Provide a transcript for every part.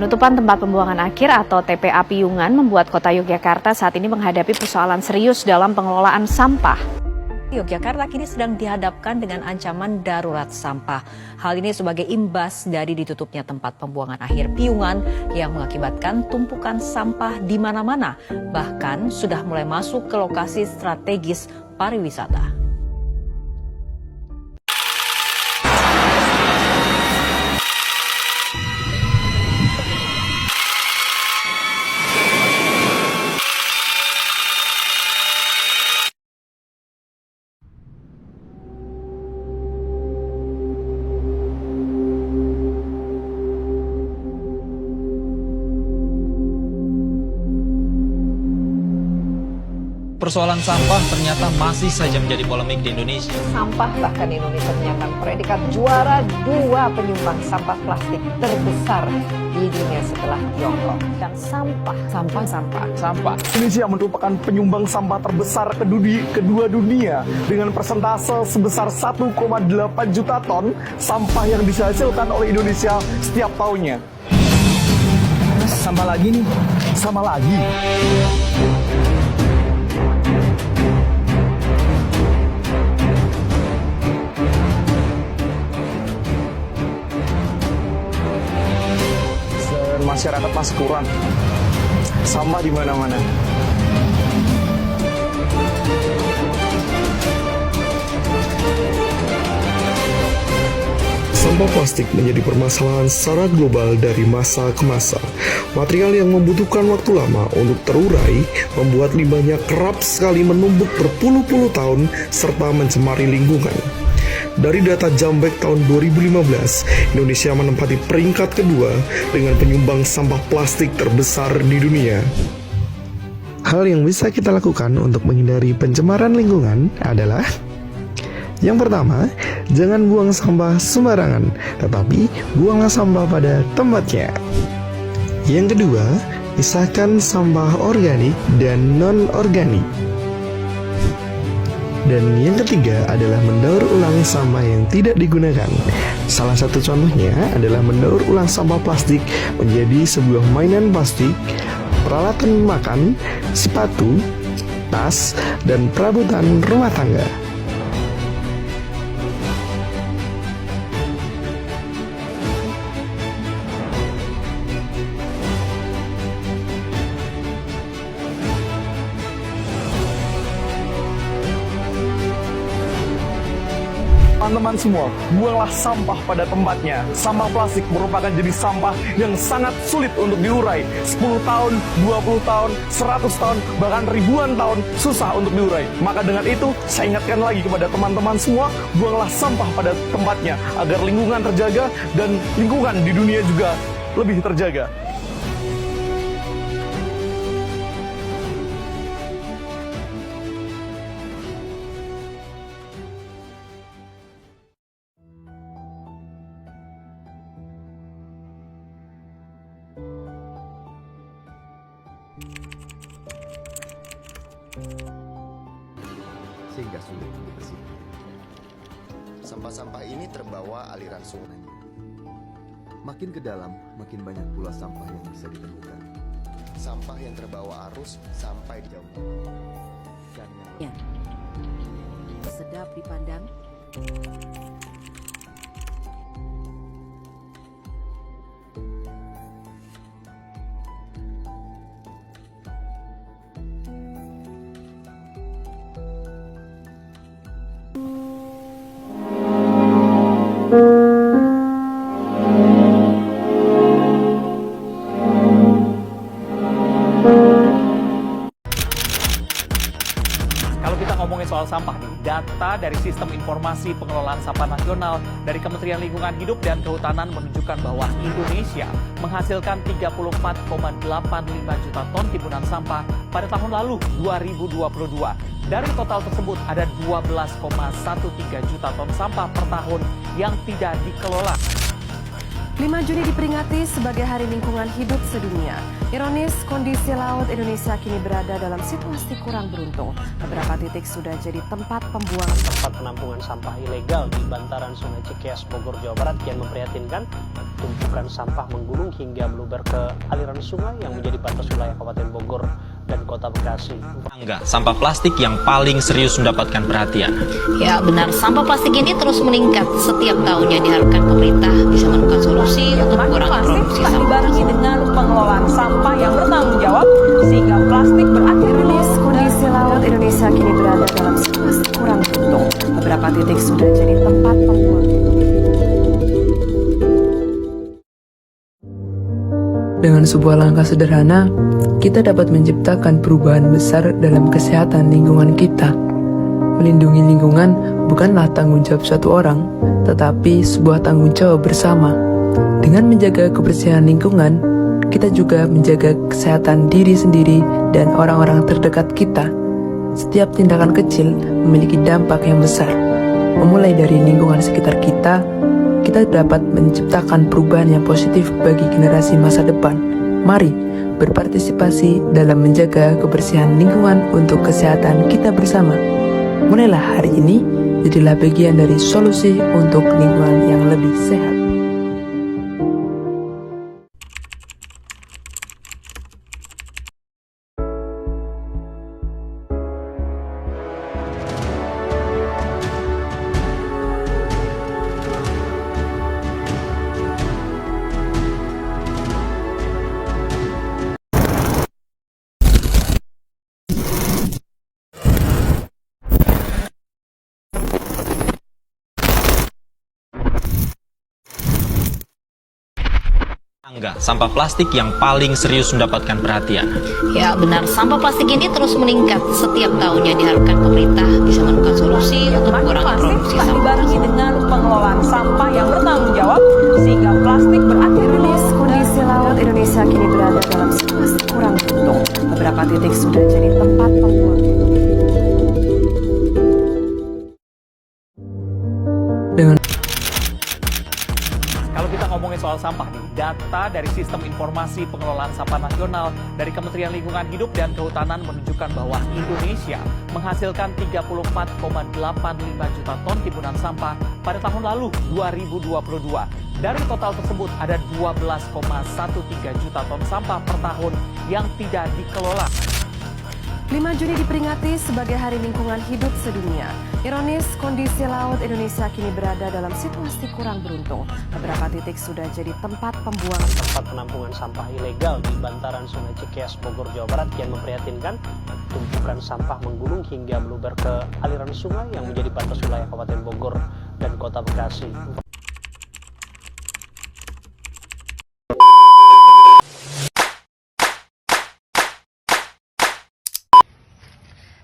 Penutupan tempat pembuangan akhir atau TPA Piungan membuat kota Yogyakarta saat ini menghadapi persoalan serius dalam pengelolaan sampah. Yogyakarta kini sedang dihadapkan dengan ancaman darurat sampah. Hal ini sebagai imbas dari ditutupnya tempat pembuangan akhir Piungan yang mengakibatkan tumpukan sampah di mana-mana, bahkan sudah mulai masuk ke lokasi strategis pariwisata. Persoalan sampah ternyata masih saja menjadi polemik di Indonesia. Sampah bahkan Indonesia menyandang predikat juara 2 penyumbang sampah plastik terbesar di dunia setelah Tiongkok. Dan sampah. Indonesia merupakan penyumbang sampah terbesar kedua dunia dengan persentase sebesar 1,8 juta ton sampah yang dihasilkan oleh Indonesia setiap tahunnya. Sama lagi. Masyarakat masih kurang sampah di mana-mana. Sampah plastik menjadi permasalahan secara global dari masa ke masa. Material yang membutuhkan waktu lama untuk terurai membuat limbahnya kerap sekali menumpuk berpuluh-puluh tahun serta mencemari lingkungan. Dari data Jambek tahun 2015, Indonesia menempati peringkat kedua dengan penyumbang sampah plastik terbesar di dunia. Hal yang bisa kita lakukan untuk menghindari pencemaran lingkungan adalah: yang pertama, jangan buang sampah sembarangan, tetapi buanglah sampah pada tempatnya. Yang kedua, pisahkan sampah organik dan non-organik. Dan yang ketiga adalah mendaur ulang sampah yang tidak digunakan. Salah satu contohnya adalah mendaur ulang sampah plastik menjadi sebuah mainan plastik, peralatan makan, sepatu, tas, dan perabotan rumah tangga. Teman-teman semua, buanglah sampah pada tempatnya. Sampah plastik merupakan jenis sampah yang sangat sulit untuk diurai. 10 tahun, 20 tahun, 100 tahun, bahkan ribuan tahun susah untuk diurai. Maka dengan itu, saya ingatkan lagi kepada teman-teman semua, buanglah sampah pada tempatnya agar lingkungan terjaga dan lingkungan di dunia juga lebih terjaga. Sehingga sulit dibersihkan. Sampah-sampah ini terbawa aliran sungai. Makin ke dalam, makin banyak pula sampah yang bisa ditemukan. Sampah yang terbawa arus sampai jauh. Ya. Sedap dipandang. Kalau kita ngomongin soal sampah nih, data dari Sistem Informasi Pengelolaan Sampah Nasional dari Kementerian Lingkungan Hidup dan Kehutanan menunjukkan bahwa Indonesia menghasilkan 34,85 juta ton timbunan sampah pada tahun lalu 2022. Dari total tersebut ada 12,13 juta ton sampah per tahun yang tidak dikelola. 5 Juni diperingati sebagai Hari Lingkungan Hidup Sedunia. Ironis, kondisi laut Indonesia kini berada dalam situasi kurang beruntung. Beberapa titik sudah jadi tempat pembuangan. Tempat penampungan sampah ilegal di bantaran Sungai Cikeas, Bogor, Jawa Barat kian memprihatinkan. Tumpukan sampah menggulung hingga meluber ke aliran sungai yang menjadi batas wilayah Kabupaten Bogor dan Kota Bekasi. Sampah plastik yang paling serius mendapatkan perhatian. Ya benar, sampah plastik ini terus meningkat setiap tahunnya. Diharapkan pemerintah bisa menemukan solusi untuk mengurangi produksi sampah. Dibarengi dengan pengelolaan sampah yang bertanggung jawab sehingga plastik berakhir. Ironis, kondisi laut Indonesia kini berada dalam situasi kurang beruntung. Beberapa titik sudah jadi tempat pembuangan. Dengan sebuah langkah sederhana, kita dapat menciptakan perubahan besar dalam kesehatan lingkungan kita. Melindungi lingkungan bukanlah tanggung jawab satu orang, tetapi sebuah tanggung jawab bersama. Dengan menjaga kebersihan lingkungan, kita juga menjaga kesehatan diri sendiri dan orang-orang terdekat kita. Setiap tindakan kecil memiliki dampak yang besar. Memulai dari lingkungan sekitar kita dapat menciptakan perubahan yang positif bagi generasi masa depan. Mari berpartisipasi dalam menjaga kebersihan lingkungan untuk kesehatan kita bersama. Mulailah hari ini, jadilah bagian dari solusi untuk lingkungan yang lebih sehat. Sampah plastik yang paling serius mendapatkan perhatian. Ya benar, sampah plastik ini terus meningkat setiap tahunnya. Diharapkan pemerintah bisa menemukan solusi untuk mengurangi produksi sampah. Dibarengi dengan pengelolaan sampah yang bertanggung jawab sehingga plastik berakhir. Ironis, kondisi laut Indonesia kini berada dalam situasi kurang beruntung. Beberapa titik sudah jadi tempat pembuangan. Dengan Kalau kita ngomongin soal sampah nih, data dari Sistem Informasi Pengelolaan Sampah Nasional dari Kementerian Lingkungan Hidup dan Kehutanan menunjukkan bahwa Indonesia menghasilkan 34,85 juta ton timbunan sampah pada tahun lalu 2022. Dari total tersebut ada 12,13 juta ton sampah per tahun yang tidak dikelola. 5 Juni diperingati sebagai Hari Lingkungan Hidup Sedunia. Ironis, kondisi laut Indonesia kini berada dalam situasi kurang beruntung. Beberapa titik sudah jadi tempat pembuangan. Tempat penampungan sampah ilegal di bantaran Sungai Cikeas, Bogor, Jawa Barat kian memprihatinkan. Tumpukan sampah menggulung hingga meluber ke aliran sungai yang menjadi batas wilayah Kabupaten Bogor dan Kota Bekasi.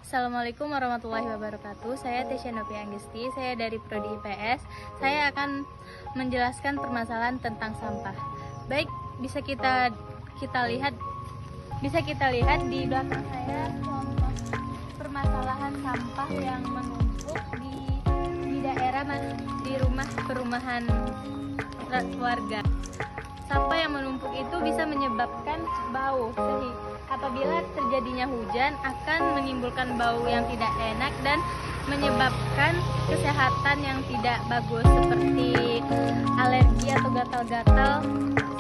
Assalamualaikum warahmatullahi wabarakatuh. Saya Tesya Novi Anggesti, saya dari Prodi IPS. Saya akan menjelaskan permasalahan tentang sampah. Baik, bisa kita lihat di belakang saya contoh permasalahan sampah yang menumpuk di daerah di rumah perumahan warga. Sampah yang menumpuk itu bisa menyebabkan bau. Apabila terjadinya hujan akan menimbulkan bau yang tidak enak dan menyebabkan kesehatan yang tidak bagus seperti alergi atau gatal-gatal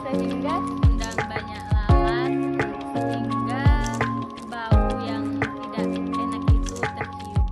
sehingga mengundang banyak lalat sehingga bau yang tidak enak itu tercium.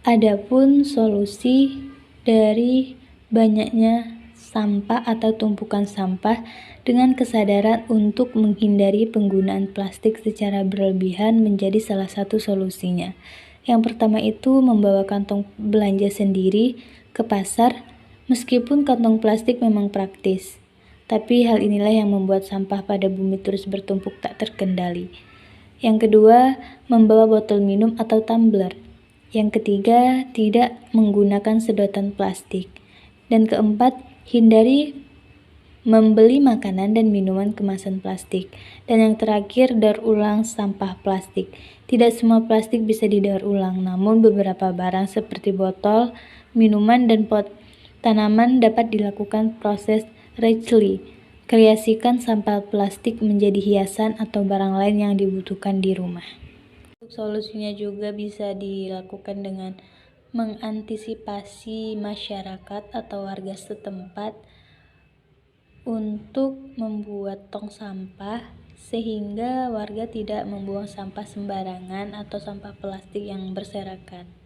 Adapun solusi dari banyaknya sampah atau tumpukan sampah dengan kesadaran untuk menghindari penggunaan plastik secara berlebihan menjadi salah satu solusinya. Yang pertama itu membawa kantong belanja sendiri ke pasar, meskipun kantong plastik memang praktis. Tapi hal inilah yang membuat sampah pada bumi terus bertumpuk tak terkendali. Yang kedua, membawa botol minum atau tumbler. Yang ketiga, tidak menggunakan sedotan plastik. Dan keempat, hindari membeli makanan dan minuman kemasan plastik. Dan yang terakhir, daur ulang sampah plastik. Tidak semua plastik bisa didaur ulang, namun beberapa barang seperti botol, minuman, dan tanaman dapat dilakukan proses recycling. Kreasikan sampah plastik menjadi hiasan atau barang lain yang dibutuhkan di rumah. Solusinya juga bisa dilakukan dengan mengantisipasi masyarakat atau warga setempat untuk membuat tong sampah sehingga warga tidak membuang sampah sembarangan atau sampah plastik yang berserakan.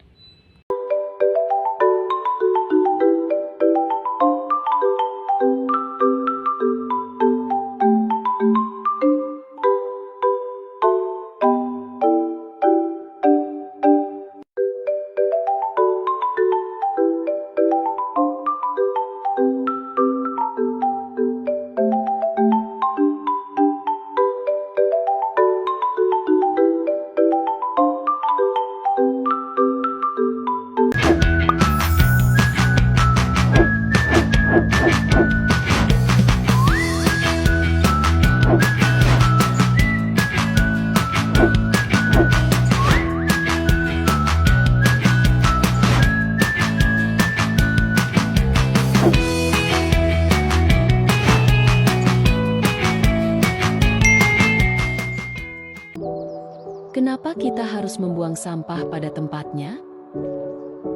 Kenapa kita harus membuang sampah pada tempatnya?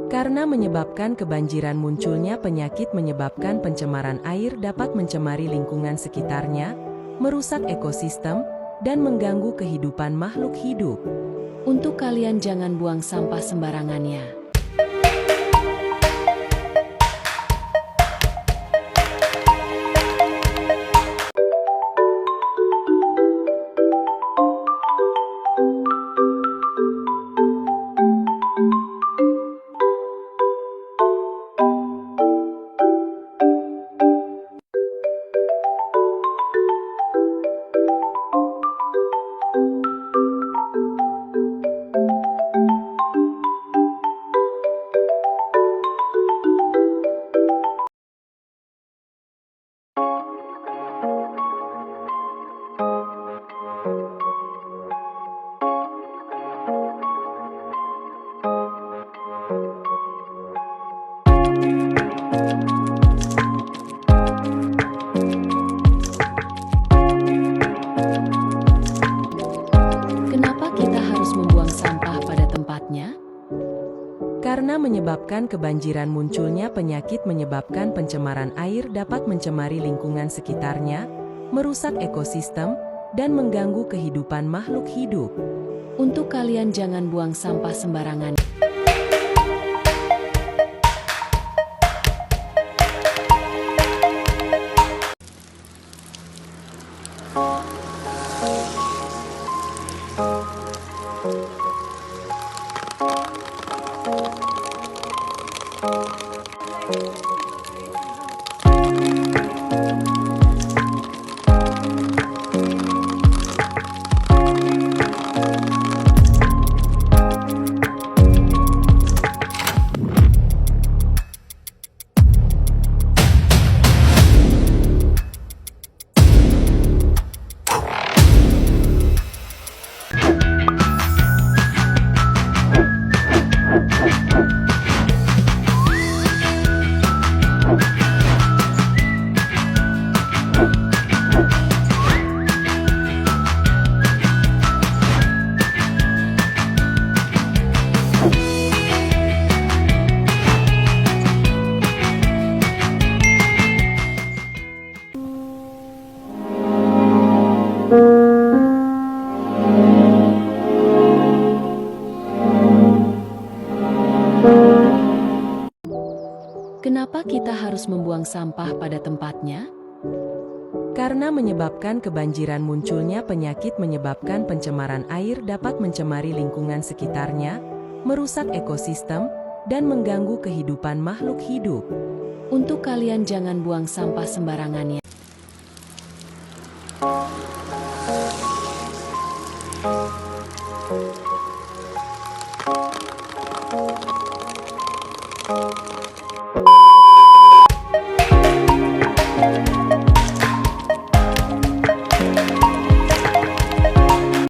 Karena menyebabkan kebanjiran, munculnya penyakit menyebabkan pencemaran air dapat mencemari lingkungan sekitarnya, merusak ekosistem, dan mengganggu kehidupan makhluk hidup. Untuk kalian jangan buang sampah sembarangannya. Karena menyebabkan kebanjiran, munculnya penyakit menyebabkan pencemaran air dapat mencemari lingkungan sekitarnya, merusak ekosistem, dan mengganggu kehidupan makhluk hidup. Untuk kalian jangan buang sampah sembarangan. Kenapa kita harus membuang sampah pada tempatnya? Karena menyebabkan kebanjiran, munculnya penyakit menyebabkan pencemaran air dapat mencemari lingkungan sekitarnya, merusak ekosistem, dan mengganggu kehidupan makhluk hidup. Untuk kalian jangan buang sampah sembarangannya.